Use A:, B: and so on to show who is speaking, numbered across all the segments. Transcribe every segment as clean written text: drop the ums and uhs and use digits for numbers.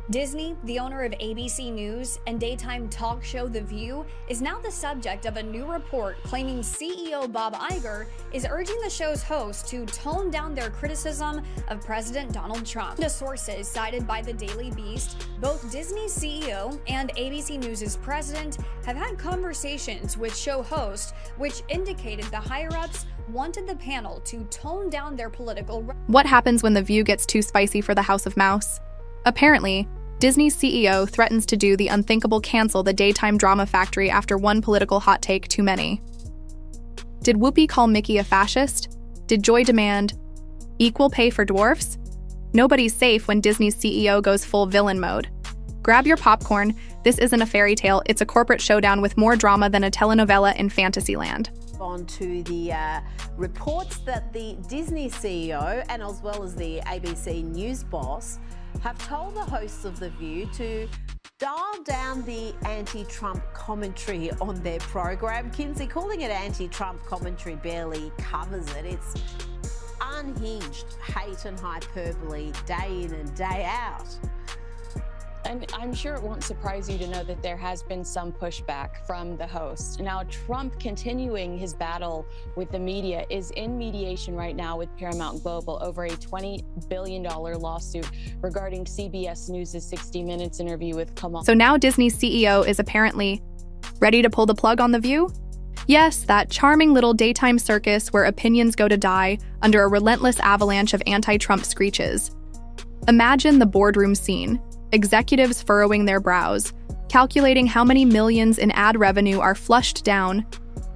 A: Disney, the owner of ABC News and daytime talk show The View, is now the subject of a new report claiming CEO Bob Iger is urging the show's host to tone down their criticism of President Donald Trump. To sources cited by the Daily Beast, both Disney's CEO and ABC News' president have had conversations with show host, which indicated the higher-ups wanted the panel to tone down their political.
B: What happens when The View gets too spicy for the House of Mouse? Apparently, Disney's CEO threatens to do the unthinkable: cancel the daytime drama factory after one political hot take too many. Did Whoopi call Mickey a fascist? Did Joy demand equal pay for dwarfs? Nobody's safe when Disney's CEO goes full villain mode. Grab your popcorn. This isn't a fairy tale, it's a corporate showdown with more drama than a telenovela in Fantasyland.
C: On to the reports that the Disney CEO and as well as the ABC News boss have told the hosts of The View to dial down the anti-Trump commentary on their program. Kinsey, calling it anti-Trump commentary barely covers it. It's unhinged hate and hyperbole day in and day out.
D: And I'm sure it won't surprise you to know that there has been some pushback from the host. Now, Trump, continuing his battle with the media, is in mediation right now with Paramount Global over a $20 billion lawsuit regarding CBS News' 60 Minutes interview with Kamal.
B: So now Disney's CEO is apparently ready to pull the plug on The View? Yes, that charming little daytime circus where opinions go to die under a relentless avalanche of anti-Trump screeches. Imagine the boardroom scene. Executives furrowing their brows, calculating how many millions in ad revenue are flushed down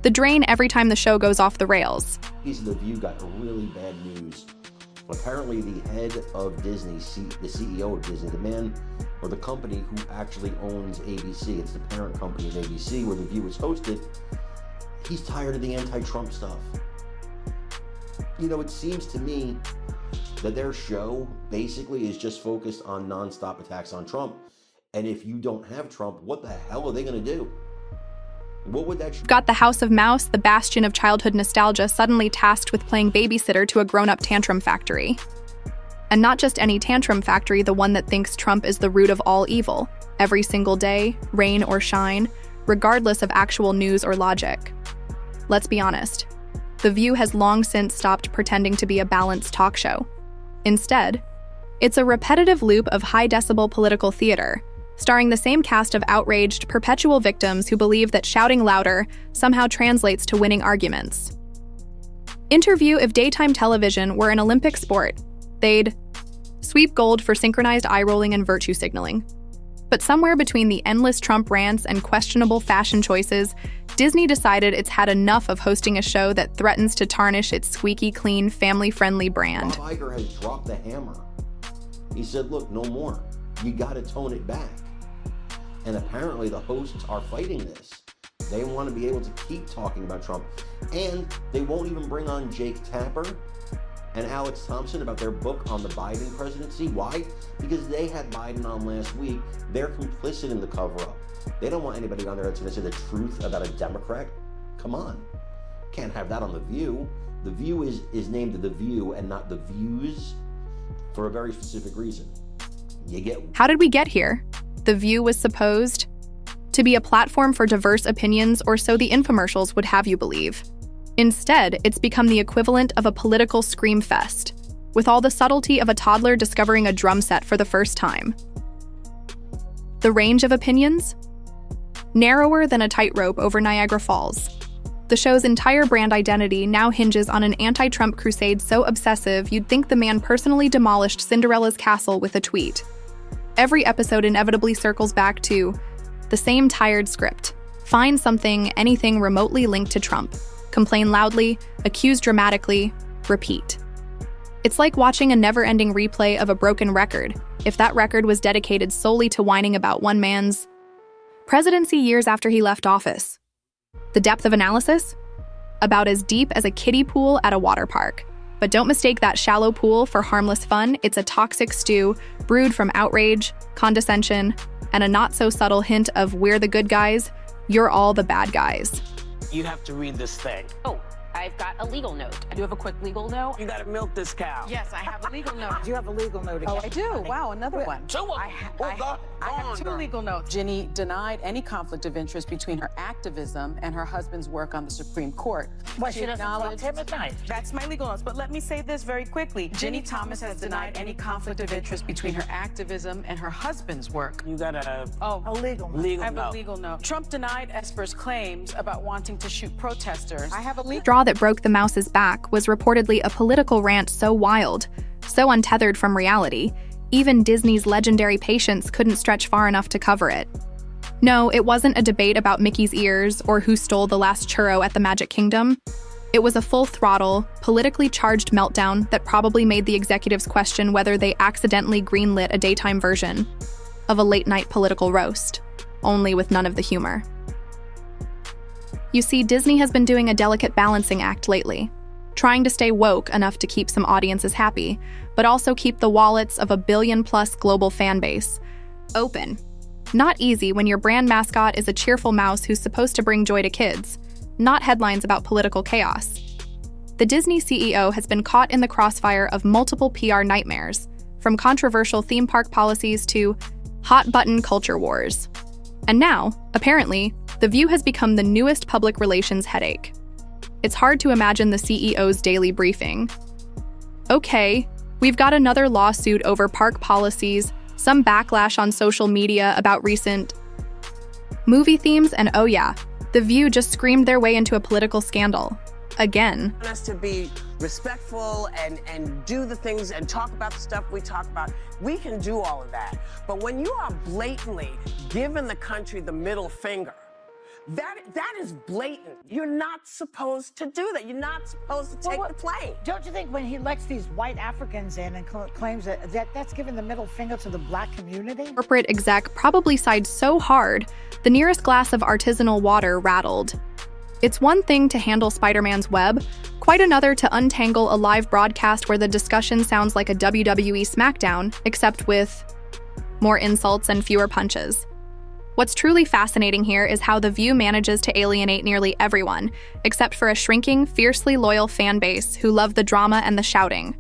B: the drain every time the show goes off the rails.
E: Piece of The View got really bad news. Apparently the head of Disney, the CEO of Disney, the man or the company who actually owns ABC, it's the parent company of ABC where The View is hosted, he's tired of the anti-Trump stuff. You know, it seems to me that their show basically is just focused on nonstop attacks on Trump. And if you don't have Trump, what the hell are they going to do? What would that...
B: Got the House of Mouse, the bastion of childhood nostalgia, suddenly tasked with playing babysitter to a grown-up tantrum factory. And not just any tantrum factory, the one that thinks Trump is the root of all evil, every single day, rain or shine, regardless of actual news or logic. Let's be honest. The View has long since stopped pretending to be a balanced talk show. Instead, it's a repetitive loop of high-decibel political theater, starring the same cast of outraged, perpetual victims who believe that shouting louder somehow translates to winning arguments. Interview: if daytime television were an Olympic sport, they'd sweep gold for synchronized eye-rolling and virtue signaling. But somewhere between the endless Trump rants and questionable fashion choices, Disney decided it's had enough of hosting a show that threatens to tarnish its squeaky clean, family-friendly brand.
E: Bob Iger has dropped the hammer. He said, look, no more. You gotta tone it back. And apparently the hosts are fighting this. They want to be able to keep talking about Trump. And they won't even bring on Jake Tapper and Alex Thompson about their book on the Biden presidency. Why? Because they had Biden on last week. They're complicit in the cover-up. They don't want anybody on there that's going to say the truth about a Democrat. Come on. Can't have that on The View. The View is named The View and not The Views for a very specific reason. You get...
B: How did we get here? The View was supposed to be a platform for diverse opinions, or so the infomercials would have you believe. Instead, it's become the equivalent of a political scream fest, with all the subtlety of a toddler discovering a drum set for the first time. The range of opinions? Narrower than a tightrope over Niagara Falls. The show's entire brand identity now hinges on an anti-Trump crusade so obsessive you'd think the man personally demolished Cinderella's castle with a tweet. Every episode inevitably circles back to the same tired script. Find something, anything remotely linked to Trump. Complain loudly, accuse dramatically, repeat. It's like watching a never-ending replay of a broken record, if that record was dedicated solely to whining about one man's presidency years after he left office. The depth of analysis? About as deep as a kiddie pool at a water park. But don't mistake that shallow pool for harmless fun. It's a toxic stew brewed from outrage, condescension, and a not-so-subtle hint of we're the good guys, you're all the bad guys.
F: You have to read this thing. Oh, I've got a legal note. I do have a quick legal note.
G: You gotta milk this cow.
F: Yes, I have a legal note.
G: Do you have a legal note again?
H: Oh, I do. Wow, another one.
G: So
H: I have two legal notes.
I: Ginny denied any conflict of interest between her activism and her husband's work on the Supreme Court.
G: Well, she doesn't talk to him at night.
H: That's my legal notes. But let me say this very quickly.
I: Ginny Thomas has denied any conflict of interest between her activism and her husband's work.
G: You got a
H: legal note.
G: legal
I: I have
G: note.
I: a legal note. Trump denied Esper's claims about wanting to shoot protesters.
H: I have a legal
B: Straw that broke the mouse's back was reportedly a political rant so wild, so untethered from reality, even Disney's legendary patience couldn't stretch far enough to cover it. No, it wasn't a debate about Mickey's ears or who stole the last churro at the Magic Kingdom. It was a full-throttle, politically charged meltdown that probably made the executives question whether they accidentally greenlit a daytime version of a late-night political roast, only with none of the humor. You see, Disney has been doing a delicate balancing act lately, trying to stay woke enough to keep some audiences happy, but also keep the wallets of a billion-plus global fan base open. Not easy when your brand mascot is a cheerful mouse who's supposed to bring joy to kids, not headlines about political chaos. The Disney CEO has been caught in the crossfire of multiple PR nightmares, from controversial theme park policies to hot-button culture wars. And now, apparently, The View has become the newest public relations headache. It's hard to imagine the CEO's daily briefing. Okay, we've got another lawsuit over park policies, some backlash on social media about recent movie themes, and oh yeah, The View just screamed their way into a political scandal. Again.
G: Want us to be respectful and do the things and talk about the stuff we talk about. We can do all of that. But when you are blatantly giving the country the middle finger, that is blatant. You're not supposed to do that. You're not supposed to take the plane.
J: Don't you think when he lets these white Africans in and claims that's giving the middle finger to the black community?
B: Corporate exec probably sighed so hard, the nearest glass of artisanal water rattled. It's one thing to handle Spider-Man's web, quite another to untangle a live broadcast where the discussion sounds like a WWE SmackDown, except with more insults and fewer punches. What's truly fascinating here is how The View manages to alienate nearly everyone, except for a shrinking, fiercely loyal fan base who love the drama and the shouting.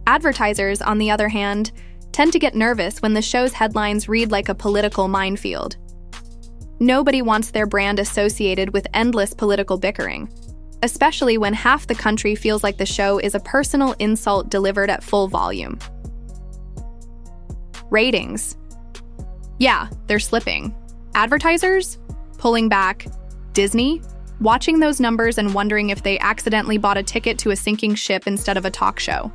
B: Advertisers, on the other hand, tend to get nervous when the show's headlines read like a political minefield. Nobody wants their brand associated with endless political bickering, especially when half the country feels like the show is a personal insult delivered at full volume. Ratings. Yeah, they're slipping. Advertisers? Pulling back. Disney? Watching those numbers and wondering if they accidentally bought a ticket to a sinking ship instead of a talk show.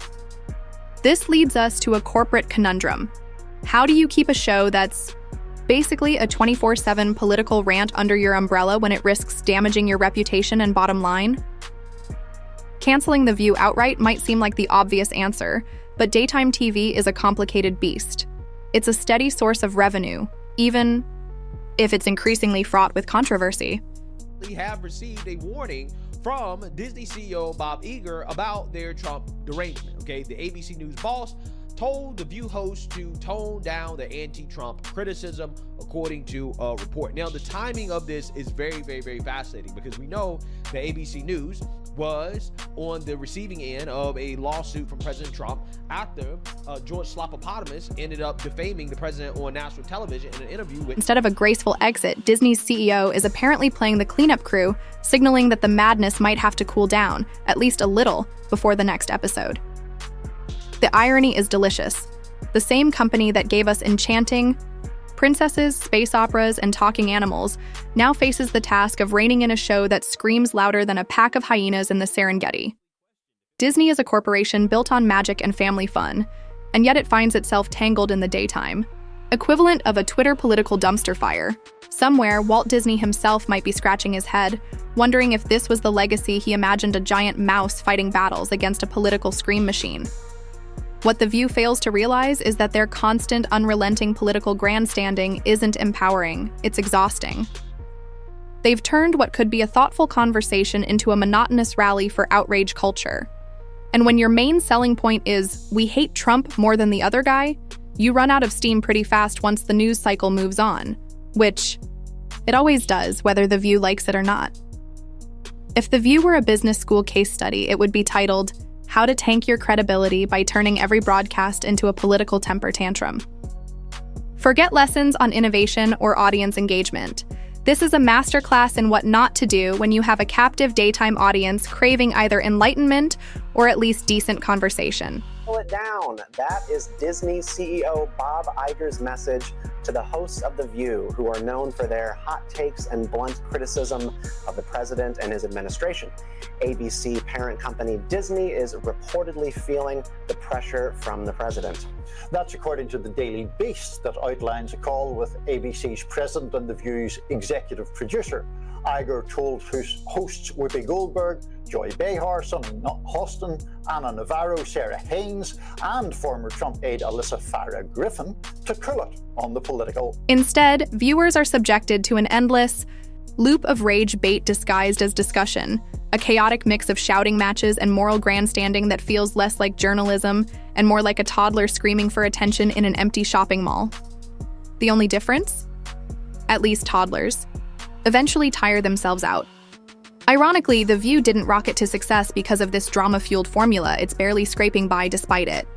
B: This leads us to a corporate conundrum. How do you keep a show that's basically a 24/7 political rant under your umbrella when it risks damaging your reputation and bottom line? Canceling The View outright might seem like the obvious answer, but daytime TV is a complicated beast. It's a steady source of revenue, even if it's increasingly fraught with controversy.
K: We have received a warning from Disney CEO Bob Iger about their Trump derangement. Okay, the ABC News boss told The View host to tone down the anti-Trump criticism, according to a report. Now, the timing of this is very, very, very fascinating because we know the ABC News was on the receiving end of a lawsuit from President Trump after George Slopopotamus ended up defaming the president on national television in an interview with...
B: Instead of a graceful exit, Disney's CEO is apparently playing the cleanup crew, signaling that the madness might have to cool down, at least a little, before the next episode. The irony is delicious. The same company that gave us enchanting princesses, space operas, and talking animals now faces the task of reining in a show that screams louder than a pack of hyenas in the Serengeti. Disney is a corporation built on magic and family fun, and yet it finds itself tangled in the daytime, equivalent of a Twitter political dumpster fire. Somewhere, Walt Disney himself might be scratching his head, wondering if this was the legacy he imagined, a giant mouse fighting battles against a political scream machine. What The View fails to realize is that their constant, unrelenting political grandstanding isn't empowering, it's exhausting. They've turned what could be a thoughtful conversation into a monotonous rally for outrage culture. And when your main selling point is, we hate Trump more than the other guy, you run out of steam pretty fast once the news cycle moves on, which it always does, whether The View likes it or not. If The View were a business school case study, it would be titled, How to Tank Your Credibility by Turning Every Broadcast into a Political Temper Tantrum. Forget lessons on innovation or audience engagement. This is a masterclass in what not to do when you have a captive daytime audience craving either enlightenment or at least decent conversation.
L: Pull it down. That is Disney CEO Bob Iger's message to the hosts of The View, who are known for their hot takes and blunt criticism of the president and his administration. ABC parent company Disney is reportedly feeling the pressure from the president.
M: That's according to the Daily Beast, that outlines a call with ABC's president and The View's executive producer. Iger told hosts Whoopi Goldberg, Joy Behar, Sonny Hostin, Anna Navarro, Sarah Haynes, and former Trump aide Alyssa Farah Griffin to cool it on the political.
B: Instead, viewers are subjected to an endless loop of rage bait disguised as discussion, a chaotic mix of shouting matches and moral grandstanding that feels less like journalism and more like a toddler screaming for attention in an empty shopping mall. The only difference? At least toddlers eventually tire themselves out. Ironically, The View didn't rocket to success because of this drama-fueled formula. It's barely scraping by despite it.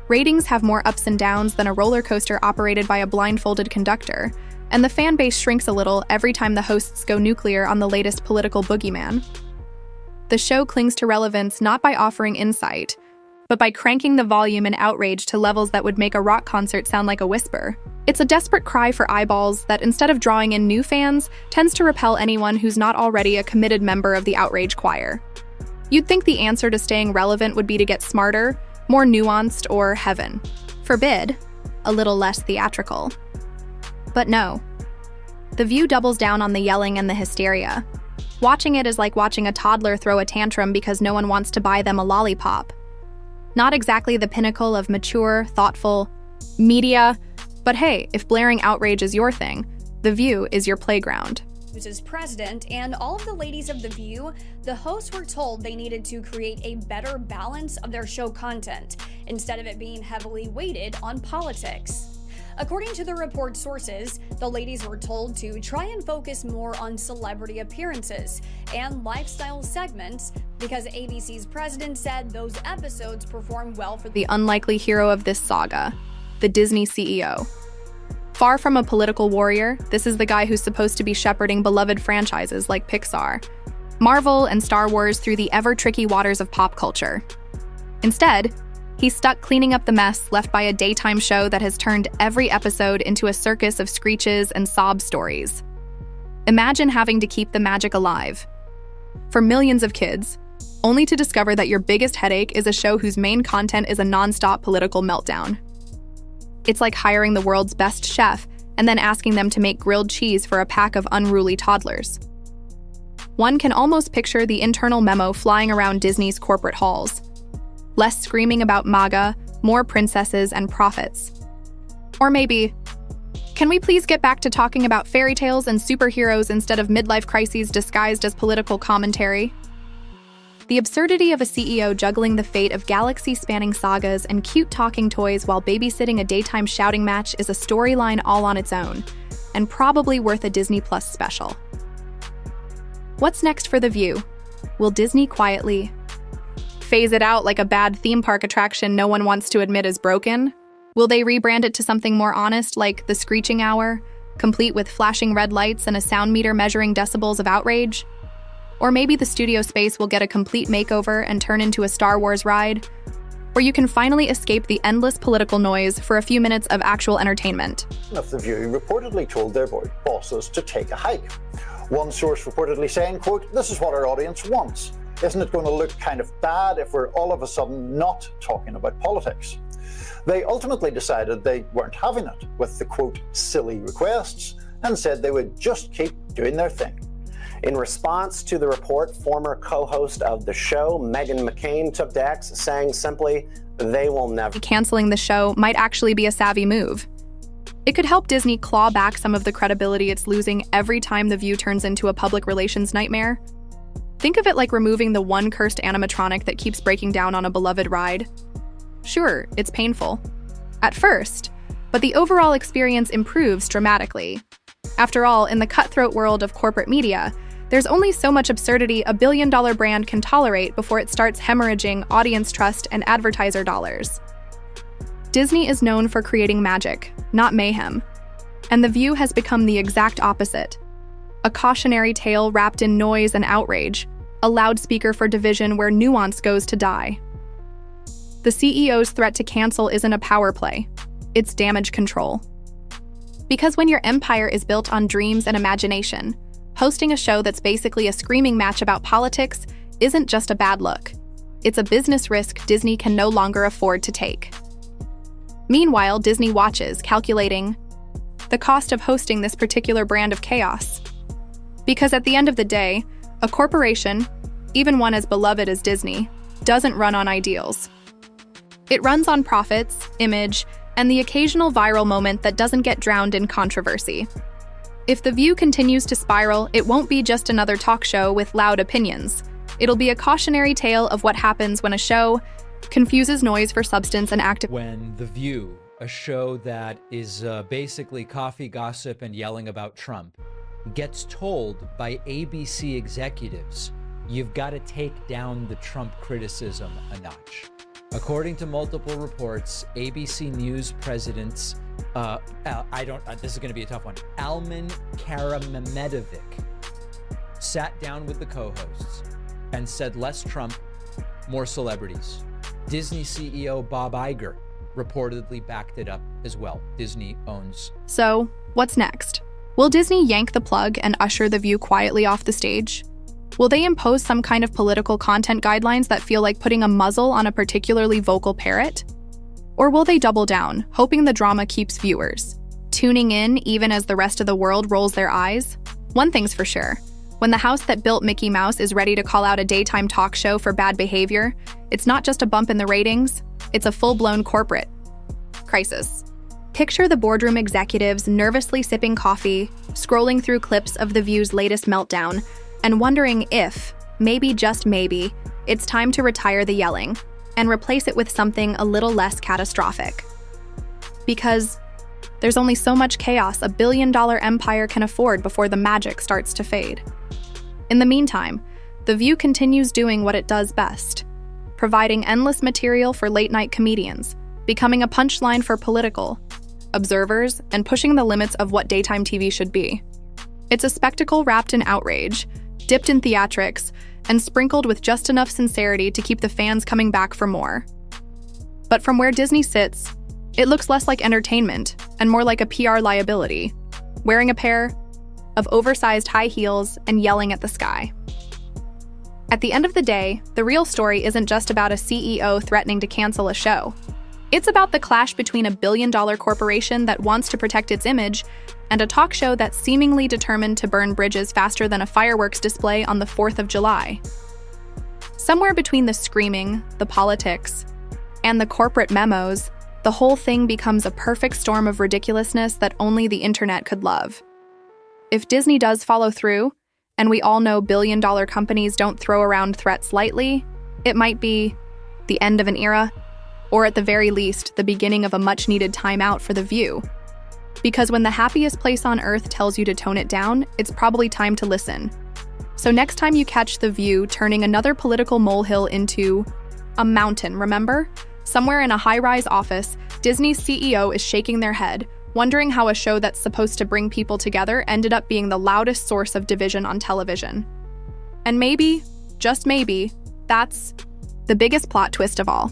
B: Ratings have more ups and downs than a roller coaster operated by a blindfolded conductor, and the fan base shrinks a little every time the hosts go nuclear on the latest political boogeyman. The show clings to relevance not by offering insight, but by cranking the volume and outrage to levels that would make a rock concert sound like a whisper. It's a desperate cry for eyeballs that, instead of drawing in new fans, tends to repel anyone who's not already a committed member of the outrage choir. You'd think the answer to staying relevant would be to get smarter, more nuanced, or, heaven forbid, a little less theatrical. But no. The View doubles down on the yelling and the hysteria. Watching it is like watching a toddler throw a tantrum because no one wants to buy them a lollipop. Not exactly the pinnacle of mature, thoughtful media, but hey, if blaring outrage is your thing, The View is your playground.
A: As president and all of the ladies of The View, the hosts were told they needed to create a better balance of their show content, instead of it being heavily weighted on politics. According to the report sources, the ladies were told to try and focus more on celebrity appearances and lifestyle segments because ABC's president said those episodes performed well for
B: the unlikely hero of this saga, the Disney CEO. Far from a political warrior, this is the guy who's supposed to be shepherding beloved franchises like Pixar, Marvel, and Star Wars through the ever-tricky waters of pop culture. Instead, he's stuck cleaning up the mess left by a daytime show that has turned every episode into a circus of screeches and sob stories. Imagine having to keep the magic alive for millions of kids, only to discover that your biggest headache is a show whose main content is a non-stop political meltdown. It's like hiring the world's best chef and then asking them to make grilled cheese for a pack of unruly toddlers. One can almost picture the internal memo flying around Disney's corporate halls. Less screaming about MAGA, more princesses and prophets. Or maybe, can we please get back to talking about fairy tales and superheroes instead of midlife crises disguised as political commentary? The absurdity of a CEO juggling the fate of galaxy-spanning sagas and cute talking toys while babysitting a daytime shouting match is a storyline all on its own, and probably worth a Disney Plus special. What's next for The View? Will Disney quietly phase it out like a bad theme park attraction no one wants to admit is broken? Will they rebrand it to something more honest, like The Screeching Hour, complete with flashing red lights and a sound meter measuring decibels of outrage? Or maybe the studio space will get a complete makeover and turn into a Star Wars ride, where you can finally escape the endless political noise for a few minutes of actual entertainment.
M: Of The View reportedly told their bosses to take a hike. One source reportedly saying, quote, "This is what our audience wants. Isn't it going to look kind of bad if we're all of a sudden not talking about politics?" They ultimately decided they weren't having it with the, quote, "silly requests," and said they would just keep doing their thing.
L: In response to the report, former co-host of the show, Meghan McCain, took to X, saying simply, "They will never."
B: Canceling the show might actually be a savvy move. It could help Disney claw back some of the credibility it's losing every time The View turns into a public relations nightmare. Think of it like removing the one cursed animatronic that keeps breaking down on a beloved ride. Sure, it's painful at first, but the overall experience improves dramatically. After all, in the cutthroat world of corporate media, There's only so much absurdity a billion-dollar brand can tolerate before it starts hemorrhaging audience trust and advertiser dollars. Disney is known for creating magic, not mayhem. And The View has become the exact opposite. A cautionary tale wrapped in noise and outrage, a loudspeaker for division where nuance goes to die. The CEO's threat to cancel isn't a power play, it's damage control. Because when your empire is built on dreams and imagination, hosting a show that's basically a screaming match about politics isn't just a bad look. It's a business risk Disney can no longer afford to take. Meanwhile, Disney watches, calculating the cost of hosting this particular brand of chaos. Because at the end of the day, a corporation, even one as beloved as Disney, doesn't run on ideals. It runs on profits, image, and the occasional viral moment that doesn't get drowned in controversy. If The View continues to spiral, it won't be just another talk show with loud opinions. It'll be a cautionary tale of what happens when a show confuses noise for substance and
N: When The View, a show that is basically coffee gossip and yelling about Trump, gets told by ABC executives, you've got to take down the Trump criticism a notch. According to multiple reports, ABC News presidents, this is going to be a tough one, Alman Karamedovic sat down with the co-hosts and said less Trump, more celebrities. Disney CEO Bob Iger reportedly backed it up as well. Disney owns.
B: So, what's next? Will Disney yank the plug and usher The View quietly off the stage? Will they impose some kind of political content guidelines that feel like putting a muzzle on a particularly vocal parrot? Or will they double down, hoping the drama keeps viewers tuning in even as the rest of the world rolls their eyes? One thing's for sure. When the house that built Mickey Mouse is ready to call out a daytime talk show for bad behavior, it's not just a bump in the ratings, it's a full-blown corporate crisis. Picture the boardroom executives nervously sipping coffee, scrolling through clips of The View's latest meltdown, and wondering if, maybe just maybe, it's time to retire the yelling and replace it with something a little less catastrophic. Because there's only so much chaos a billion-dollar empire can afford before the magic starts to fade. In the meantime, The View continues doing what it does best, providing endless material for late-night comedians, becoming a punchline for political observers, and pushing the limits of what daytime TV should be. It's a spectacle wrapped in outrage, dipped in theatrics, and sprinkled with just enough sincerity to keep the fans coming back for more. But from where Disney sits, it looks less like entertainment and more like a PR liability, wearing a pair of oversized high heels and yelling at the sky. At the end of the day, the real story isn't just about a CEO threatening to cancel a show. It's about the clash between a billion-dollar corporation that wants to protect its image and a talk show that's seemingly determined to burn bridges faster than a fireworks display on the 4th of July. Somewhere between the screaming, the politics, and the corporate memos, the whole thing becomes a perfect storm of ridiculousness that only the internet could love. If Disney does follow through, and we all know billion-dollar companies don't throw around threats lightly, it might be the end of an era, or at the very least, the beginning of a much-needed timeout for The View. Because when the happiest place on earth tells you to tone it down, it's probably time to listen. So next time you catch The View turning another political molehill into a mountain, remember? Somewhere in a high-rise office, Disney's CEO is shaking their head, wondering how a show that's supposed to bring people together ended up being the loudest source of division on television. And maybe, just maybe, that's the biggest plot twist of all.